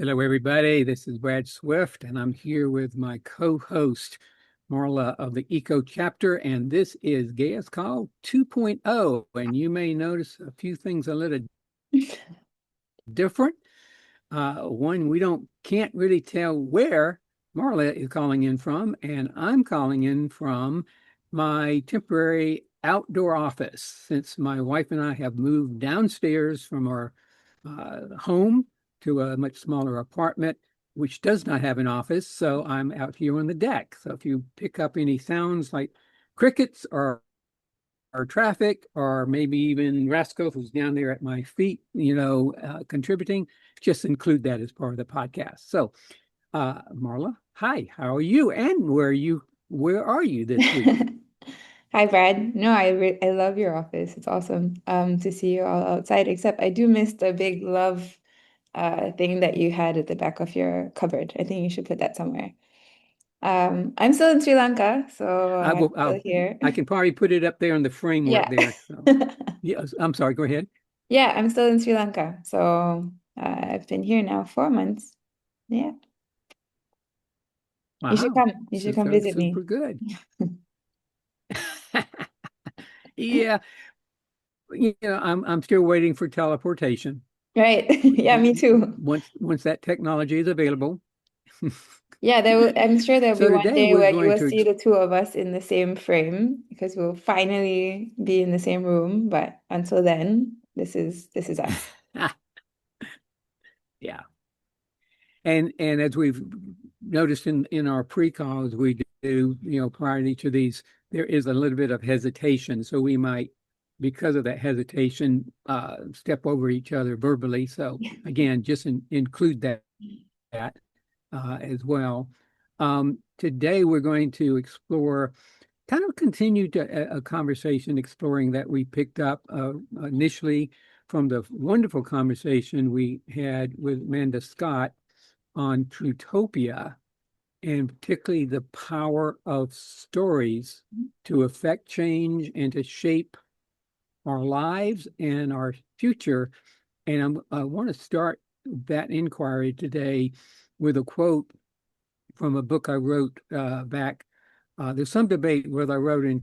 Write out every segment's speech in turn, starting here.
Hello, everybody. This is Brad Swift, and I'm here with my co-host, Marla of the Eco Chapter, and this is Gaia's Call 2.0. And you may notice a few things a little different. One, we don't can't really tell where Marla is calling in from, and I'm calling in from my temporary outdoor office since my wife and I have moved downstairs from our home to a much smaller apartment, which does not have an office. So I'm out here on the deck. So if you pick up any sounds like crickets or traffic, or maybe even Rascal, who's down there at my feet, contributing, just include that as part of the podcast. So, Marla, hi, how are you? And where are you this week? Hi, Brad. No, I love your office. It's awesome to see you all outside, except I do miss the big love thing that you had at the back of your cupboard. I think you should put that somewhere. I'm still in Sri Lanka, so I I'm will, still here. I can probably put it up there on the framework Yeah. there. So, yes, I'm sorry, go ahead. Yeah, I'm still in Sri Lanka. So I've been here now 4 months. Yeah. You should Wow, come. You should come super, visit me. super good. Yeah, I'm still waiting for teleportation. Right. Yeah, me too. Once that technology is available. Yeah, I'm sure there'll be So one today day we're where you going will to see the two of us in the same frame because we'll finally be in the same room. But until then, this is us. yeah. And as we've noticed in our pre-calls, we do, prior to each of these, there is a little bit of hesitation. So we might, because of that hesitation, step over each other verbally. So again, just include that as well. Today we're going to explore, kind of continue a conversation exploring that we picked up initially from the wonderful conversation we had with Amanda Scott on Trutopia, and particularly the power of stories to affect change and to shape our lives and our future. And I want to start that inquiry today with a quote from a book I wrote back. There's some debate whether I wrote in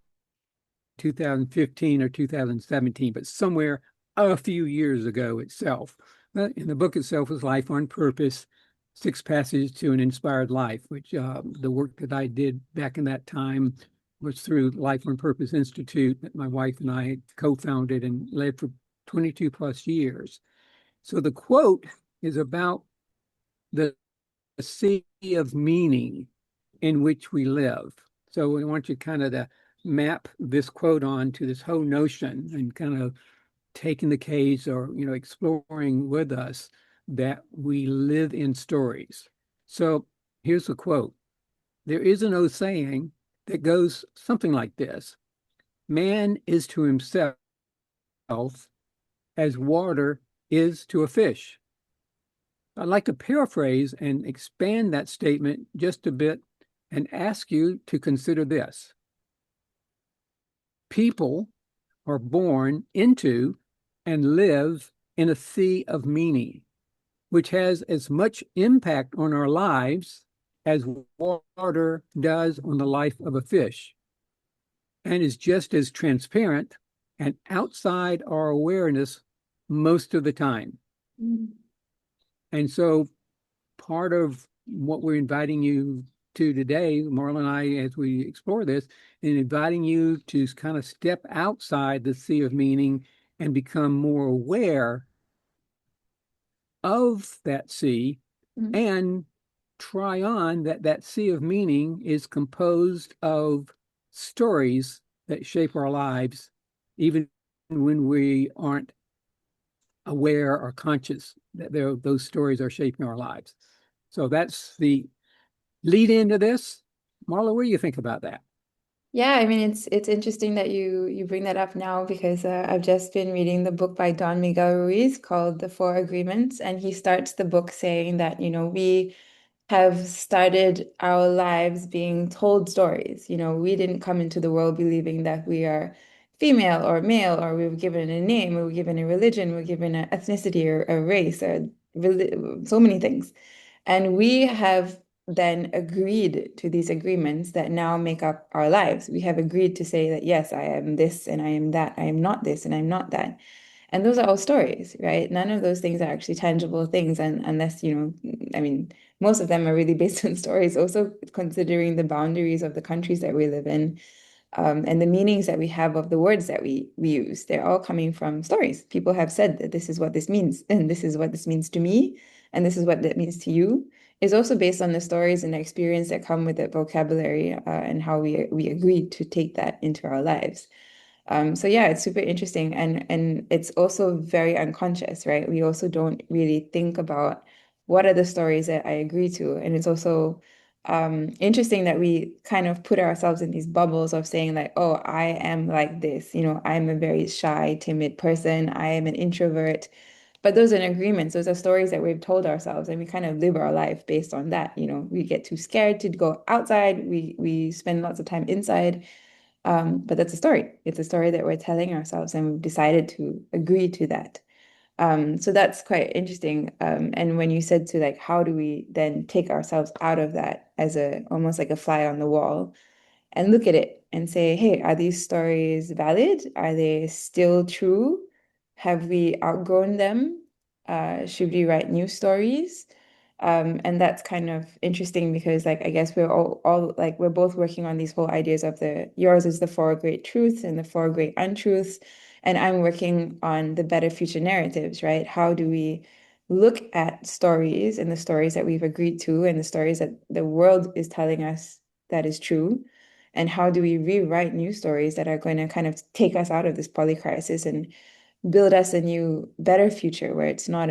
2015 or 2017, but somewhere a few years ago itself. And the book itself was Life on Purpose, Six Passages to an Inspired Life, which the work that I did back in that time was through Life on Purpose Institute that my wife and I co-founded and led for 22 plus years. So the quote is about the sea of meaning in which we live. So we want you kind of to map this quote on to this whole notion and kind of taking the case or exploring with us that we live in stories. So here's a quote. There is an old saying that goes something like this: man is to himself as water is to a fish. I'd like to paraphrase and expand that statement just a bit and ask you to consider this. People are born into and live in a sea of meaning, which has as much impact on our lives as water does on the life of a fish, and is just as transparent and outside our awareness most of the time. Mm. And so part of what we're inviting you to today, Marla and I, as we explore this, and inviting you to kind of step outside the sea of meaning and become more aware of that sea Mm. and try on that sea of meaning is composed of stories that shape our lives, even when we aren't aware or conscious that those stories are shaping our lives. So that's the lead into this. Marla, what do you think about that? Yeah, I mean it's interesting that you bring that up now because I've just been reading the book by Don Miguel Ruiz called The Four Agreements, and he starts the book saying that, we have started our lives being told stories. We didn't come into the world believing that we are female or male, or we were given a name, we were given a religion, we were given an ethnicity or a race, or so many things. And we have then agreed to these agreements that now make up our lives. We have agreed to say that, yes, I am this and I am that. I am not this and I'm not that. And those are all stories, right? None of those things are actually tangible things, and unless, I mean, most of them are really based on stories, also considering the boundaries of the countries that we live in, and the meanings that we have of the words that we use. They're all coming from stories. People have said that this is what this means, and this is what this means to me, and this is what that means to you. Is also based on the stories and the experience that come with that vocabulary, and how we agreed to take that into our lives. So yeah, it's super interesting, and it's also very unconscious, right? We also don't really think about what are the stories that I agree to, and it's also interesting that we kind of put ourselves in these bubbles of saying like, oh, I am like this, I'm a very shy, timid person, I am an introvert. But those are agreements, those are stories that we've told ourselves, and we kind of live our life based on that. We get too scared to go outside, we spend lots of time inside. But that's a story. It's a story that we're telling ourselves, and we've decided to agree to that. So that's quite interesting. And when you said to like, how do we then take ourselves out of that as a almost like a fly on the wall and look at it and say, hey, are these stories valid? Are they still true? Have we outgrown them? Should we write new stories? And that's kind of interesting because like I guess we're all like we're both working on these whole ideas of yours is the four great truths and the four great untruths, and I'm working on the better future narratives, right? How do we look at stories and the stories that we've agreed to and the stories that the world is telling us that is true? And how do we rewrite new stories that are going to kind of take us out of this polycrisis and build us a new, better future where it's not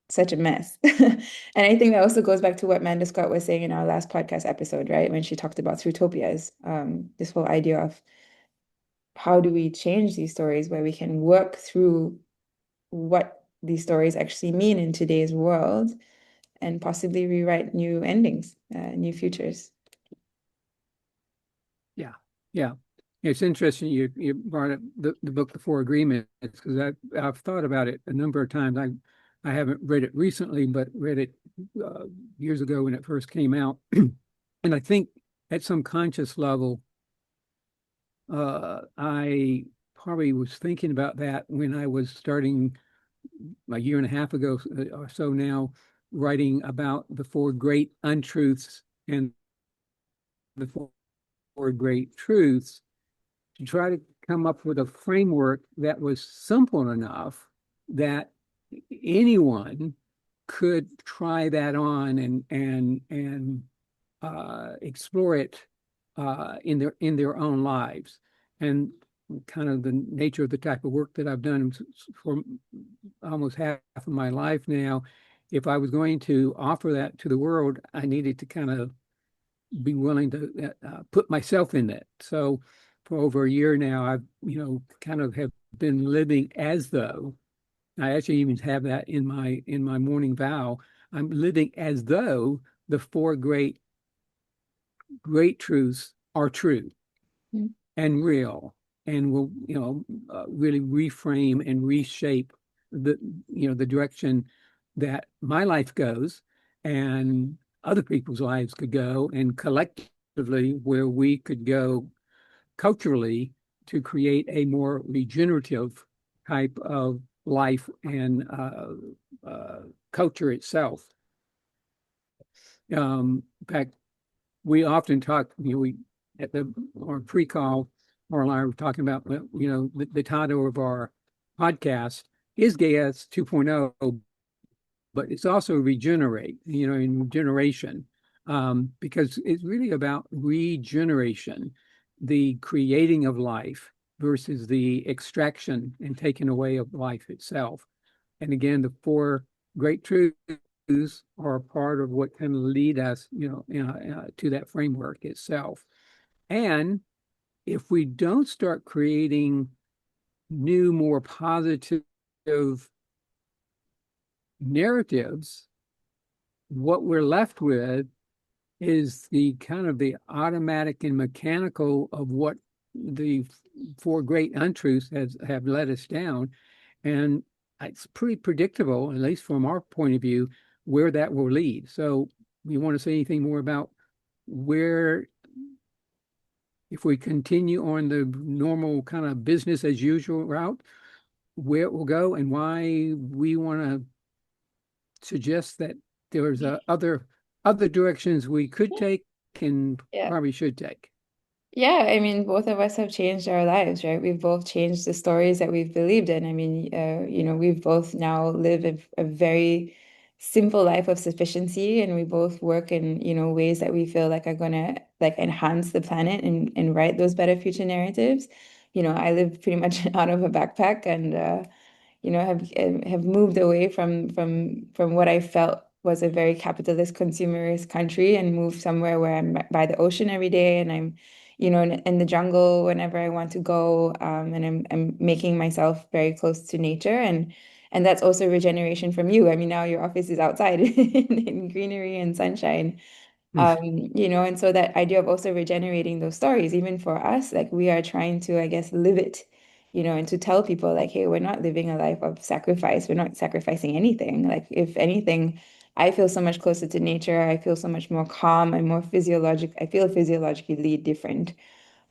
such a mess. And I think that also goes back to what Manda Scott was saying in our last podcast episode, right? When she talked about Throughtopias, this whole idea of how do we change these stories where we can work through what these stories actually mean in today's world and possibly rewrite new endings, new futures. Yeah, yeah. It's interesting you brought up the book, The Four Agreements, because I've thought about it a number of times. I haven't read it recently, but read it years ago when it first came out. And I think at some conscious level, I probably was thinking about that when I was starting a year and a half ago or so now, writing about the four great untruths and the four great truths, to try to come up with a framework that was simple enough that anyone could try that on and explore it in their own lives. And kind of the nature of the type of work that I've done for almost half of my life now, if I was going to offer that to the world, I needed to kind of be willing to put myself in that. So for over a year now, I've, kind of have been living as though, I actually even have that in my morning vow. I'm living as though the four great truths are true Mm. and real, and will, really reframe and reshape the direction that my life goes and other people's lives could go, and collectively where we could go culturally to create a more regenerative type of life and culture itself. In fact, we often talk, we at the our pre-call, Laura and I were talking about, the title of our podcast is Gaius 2.0, but it's also regenerate, in regeneration, because it's really about regeneration, the creating of life versus the extraction and taking away of life itself. And again, the four great truths are a part of what can lead us, to that framework itself. And if we don't start creating new, more positive narratives, what we're left with is the kind of the automatic and mechanical of what the four great untruths have led us down. And it's pretty predictable, at least from our point of view, where that will lead. So you want to say anything more about where, if we continue on the normal kind of business as usual route, where it will go and why we want to suggest that there's other directions we could take and Yeah. probably should take. Yeah, I mean, both of us have changed our lives, right? We've both changed the stories that we've believed in. I mean, we've both now live a very simple life of sufficiency, and we both work in, ways that we feel like are gonna like enhance the planet and write those better future narratives. I live pretty much out of a backpack and have moved away from what I felt was a very capitalist consumerist country and moved somewhere where I'm by the ocean every day and I'm, in the jungle whenever I want to go, and I'm making myself very close to nature and that's also regeneration from you. I mean, now your office is outside in greenery and sunshine. And so that idea of also regenerating those stories, even for us, like we are trying to, I guess, live it, and to tell people like, hey, we're not living a life of sacrifice. We're not sacrificing anything. Like, if anything, I feel so much closer to nature. I feel so much more calm and more physiologic. I feel physiologically different.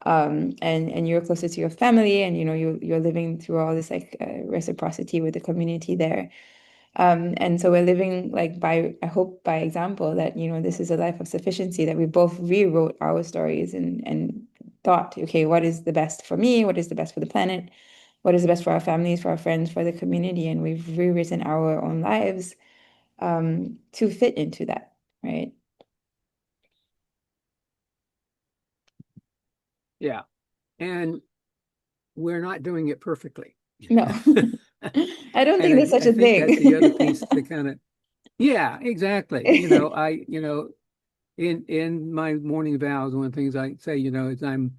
And you're closer to your family, and you're living through all this like reciprocity with the community there. And so we're living like I hope by example that, this is a life of sufficiency, that we both rewrote our stories and thought, okay, what is the best for me? What is the best for the planet? What is the best for our families, for our friends, for the community? And we've rewritten our own lives to fit into that, right? Yeah. And we're not doing it perfectly. No, I don't think And there's such I a think that's the other thing. piece to kind of, yeah, exactly. In my morning vows, one of the things I say, is I'm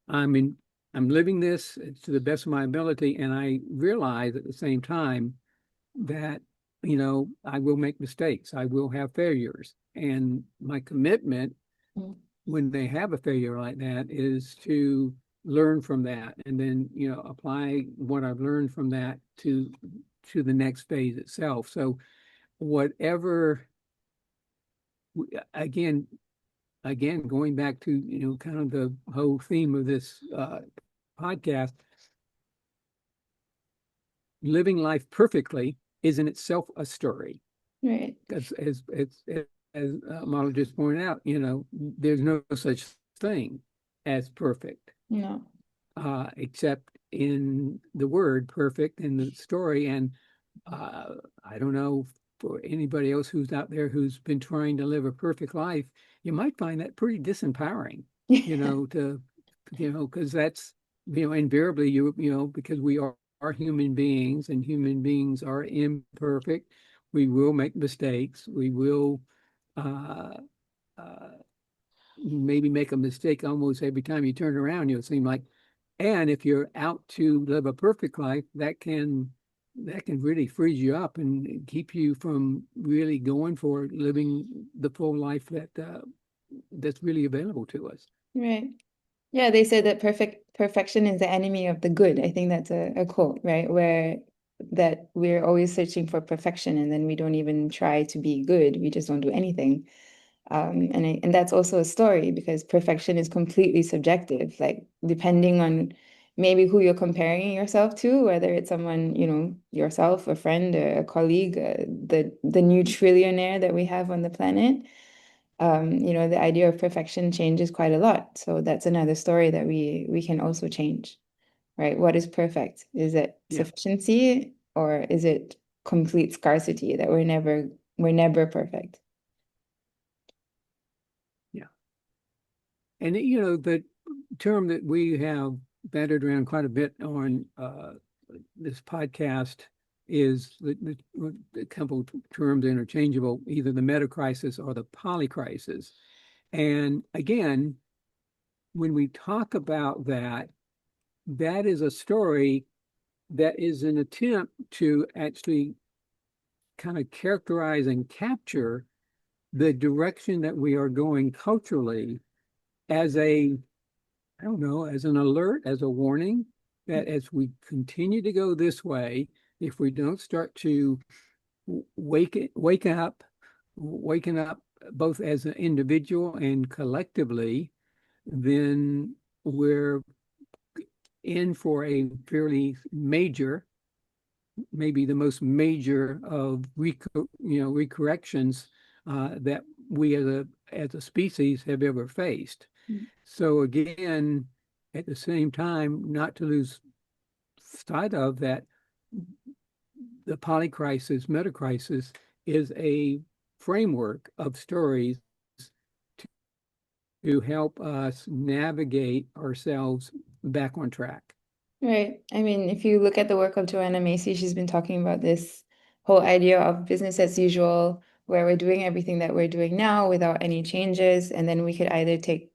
in, I'm living this to the best of my ability. And I realize at the same time that, I will make mistakes. I will have failures. And my commitment when they have a failure like that is to learn from that and then apply what I've learned from that to the next phase itself. So whatever, again going back to kind of the whole theme of this podcast, living life perfectly is in itself a story, Right. because as Marla just pointed out, there's no such thing as perfect, No. except in the word perfect in the story. And I don't know, for anybody else who's out there who's been trying to live a perfect life, you might find that pretty disempowering, because that's, invariably because we are human beings and human beings are imperfect. We will make mistakes. We will uh, uh, maybe make a mistake almost every time you turn around. You'll seem like, and if you're out to live a perfect life, that can really freeze you up and keep you from really going for living the full life that's really available to us. Right. Yeah, they say that perfection is the enemy of the good. I think that's a quote, right? Where that we're always searching for perfection and then we don't even try to be good. We just don't do anything. And that's also a story because perfection is completely subjective, like depending on maybe who you're comparing yourself to, whether it's someone, yourself, a friend, a colleague, the new trillionaire that we have on the planet. The idea of perfection changes quite a lot. So that's another story that we can also change, right? What is perfect? Is it Yeah, sufficiency or is it complete scarcity that we're never perfect? yeah. And the term that we have battered around quite a bit on this podcast is the couple terms interchangeable, either the meta crisis or the poly crisis. And again, when we talk about that, that is a story that is an attempt to actually kind of characterize and capture the direction that we are going culturally as I don't know, as an alert, as a warning that as we continue to go this way, if we don't start to waking up both as an individual and collectively, then we're in for a fairly major, maybe the most major of recorrections that we as a species have ever faced. Mm. So again, at the same time, not to lose sight of that, the polycrisis, metacrisis is a framework of stories to help us navigate ourselves back on track. Right. I mean, if you look at the work of Joanna Macy, she's been talking about this whole idea of business as usual, where we're doing everything that we're doing now without any changes, and then we could either take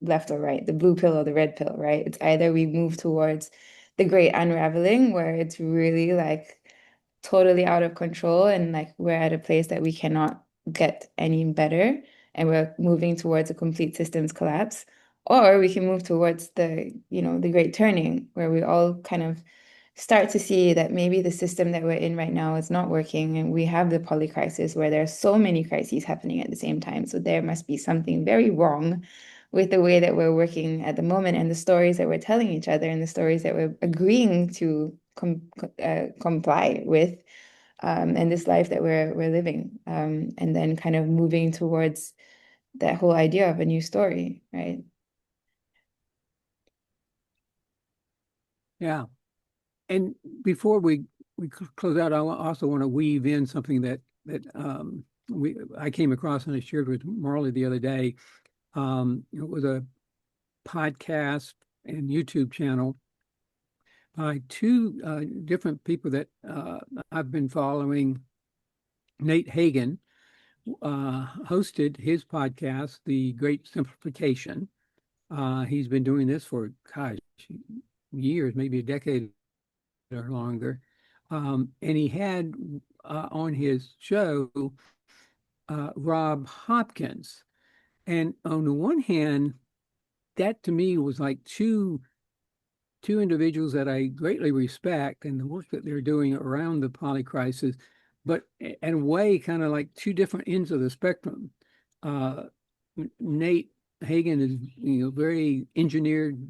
left or right, the blue pill or the red pill, right? It's either we move towards the great unraveling, where it's really like totally out of control and like we're at a place that we cannot get any better, and we're moving towards a complete systems collapse. Or we can move towards the, the great turning, where we all kind of start to see that maybe the system that we're in right now is not working, and we have the polycrisis where there are so many crises happening at the same time. So there must be something very wrong with the way that we're working at the moment, and the stories that we're telling each other, and the stories that we're agreeing to comply with, and this life that we're living, and then kind of moving towards that whole idea of a new story, right? Yeah. And before we close out, also want to weave in something that I came across and I shared with Marley the other day. It was a podcast and YouTube channel by two different people that I've been following. Nate Hagen hosted his podcast, The Great Simplification. He's been doing this for, gosh, years, maybe a decade or longer. And he had on his show Rob Hopkins. And on the one hand, that to me was like two individuals that I greatly respect and the work that they're doing around the polycrisis, but in a way, kind of like two different ends of the spectrum. Uh, Nate Hagen is, very engineered,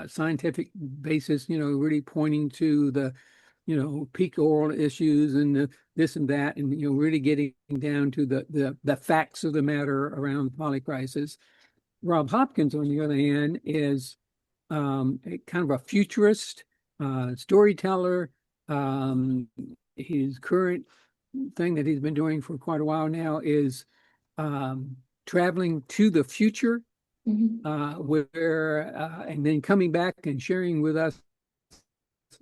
scientific basis, really pointing to the, peak oil issues and this and that, and really getting down to the facts of the matter around the polycrisis. Rob Hopkins, on the other hand, is kind of a futurist storyteller. His current thing that he's been doing for quite a while now is traveling to the future, where and then coming back and sharing with us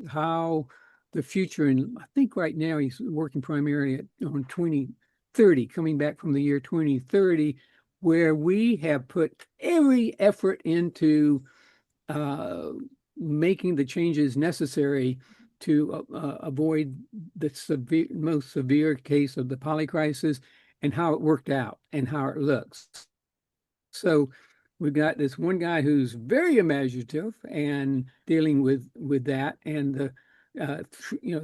how the future, and I think right now he's working primarily on 2030, coming back from the year 2030, where we have put every effort into making the changes necessary to avoid the most severe case of the polycrisis, and how it worked out and how it looks. So we've got this one guy who's very imaginative and dealing with that and the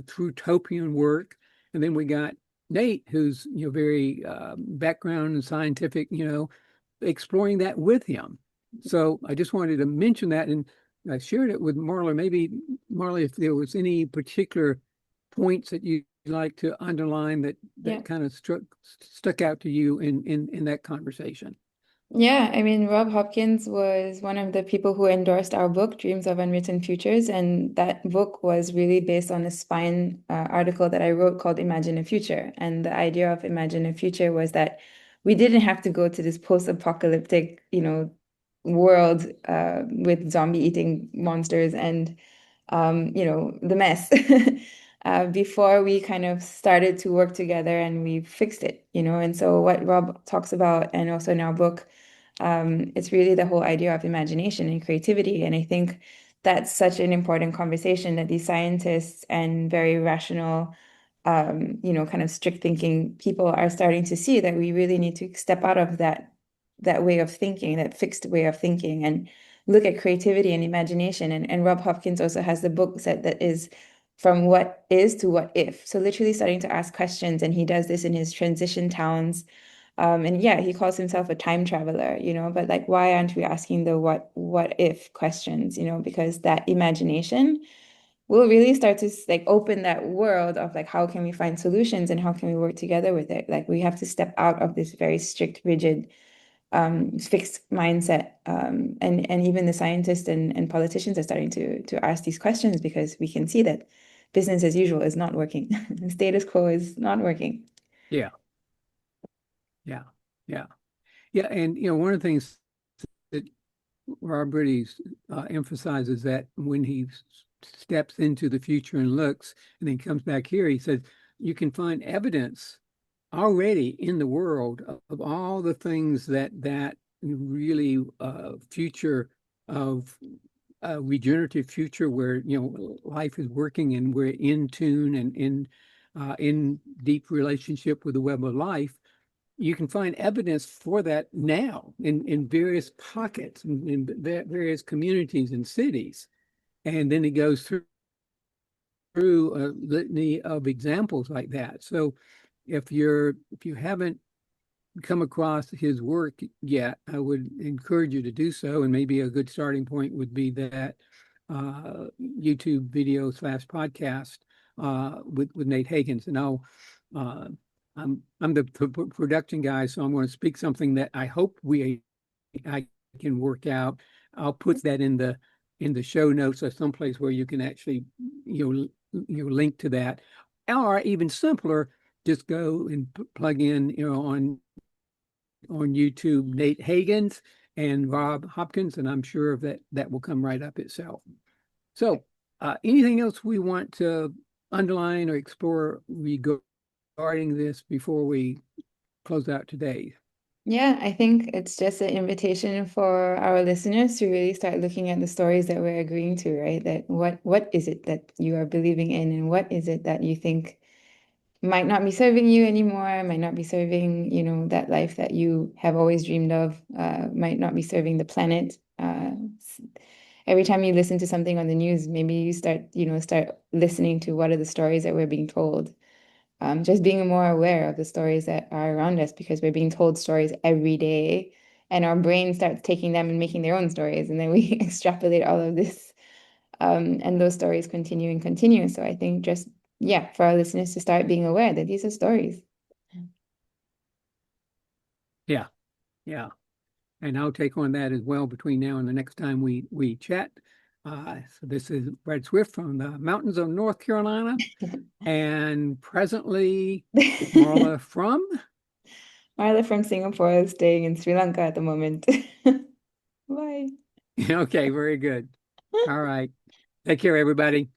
through utopian work, and then we got Nate, who's very background and scientific, exploring that with him. So I just wanted to mention that, and I shared it with Marla. Maybe Marla, if there was any particular points that you'd like to underline that Yeah. kind of stuck out to you in that conversation. Yeah, I mean, Rob Hopkins was one of the people who endorsed our book, Dreams of Unwritten Futures. And that book was really based on a Spine article that I wrote called Imagine a Future. And the idea of Imagine a Future was that we didn't have to go to this post-apocalyptic, world with zombie-eating monsters and, the mess. Before we kind of started to work together and we fixed it, And so what Rob talks about, and also in our book, it's really the whole idea of imagination and creativity. And I think that's such an important conversation that these scientists and very rational, kind of strict thinking people are starting to see, that we really need to step out of that way of thinking, that fixed way of thinking, and look at creativity and imagination. And Rob Hopkins also has the book set that is from what is to what if. So literally starting to ask questions, and he does this in his transition towns. And yeah, he calls himself a time traveler, but like, why aren't we asking the what if questions, because that imagination will really start to like open that world of like, how can we find solutions and how can we work together with it? Like, we have to step out of this very strict, rigid, fixed mindset. And even the scientists and politicians are starting to ask these questions because we can see that business as usual is not working. The status quo is not working. Yeah, yeah, yeah, yeah. And one of the things that Rob Bridges emphasizes that when he steps into the future and looks, and then comes back here, he says you can find evidence already in the world of all the things that really future of a regenerative future where life is working and we're in tune and in deep relationship with the web of life. You can find evidence for that now in various pockets in various communities and cities. And then it goes through a litany of examples like that. So if you haven't come across his work yet, I would encourage you to do so. And maybe a good starting point would be that YouTube video slash podcast with Nate Higgins. And uh, I'm the production guy, so I'm going to speak something that I hope I can work out. I'll put that in the show notes or someplace where you can actually link to that, or even simpler, just go and plug in on YouTube Nate Higgins and Rob Hopkins, and I'm sure that will come right up itself. So, anything else we want to underline or explore regarding this before we close out today? Yeah, I think it's just an invitation for our listeners to really start looking at the stories that we're agreeing to, right? That what is it that you are believing in, and what is it that you think might not be serving you anymore, might not be serving, that life that you have always dreamed of, might not be serving the planet. Every time you listen to something on the news, maybe you start listening to what are the stories that we're being told. Just being more aware of the stories that are around us because we're being told stories every day, and our brain starts taking them and making their own stories, and then we extrapolate all of this, and those stories continue and continue. So I think just, yeah, for our listeners to start being aware that these are stories. Yeah, yeah. And I'll take on that as well between now and the next time we chat. So this is Brad Swift from the mountains of North Carolina, and presently Marla from. Marla from Singapore is staying in Sri Lanka at the moment. Bye. Okay, very good. All right. Take care, everybody.